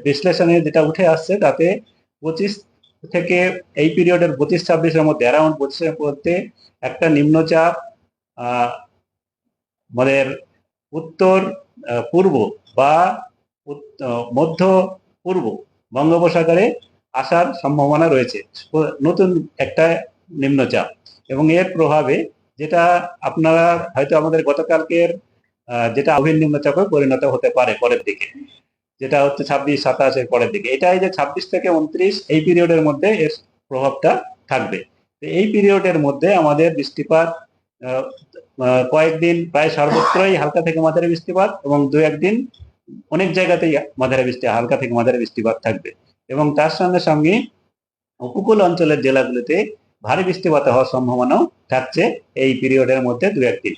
বিশ্লেষণে যেটা উঠে আসছে তাতে 25 থেকে এই পিরিয়ডের 25-26-এর মধ্যে অ্যারাউন্ড 25-এর মধ্যে একটা নিম্নচাপ আমাদের উত্তর পূর্ব বা মধ্য পূর্ব বঙ্গোপসাগরে আসার সম্ভাবনা রয়েছে, নতুন একটা নিম্নচাপ। এবং এর প্রভাবে যেটা আপনারা হয়তো আমাদের গতকালকের যেটা অভিন নিম্নচাপে পরিণত হতে পারে পরের দিকে, যেটা হচ্ছে 26-27-এর পরের দিকে। এটাই যে 26 থেকে 29 এই পিরিয়ডের মধ্যে এর প্রভাবটা থাকবে। এই পিরিয়ডের মধ্যে আমাদের বৃষ্টিপাত কয়েকদিন প্রায় সর্বত্রই হালকা থেকে মাঝারি বৃষ্টিপাত, এবং দু একদিন অনেক জায়গাতেই হালকা থেকে মাঝারি বৃষ্টিপাত থাকবে। এবং তার সঙ্গে সঙ্গে উপকূল অঞ্চলের জেলাগুলিতে ভারী বৃষ্টিপাত হওয়ার সম্ভাবনাও থাকছে এই পিরিয়ডের মধ্যে দু একদিন।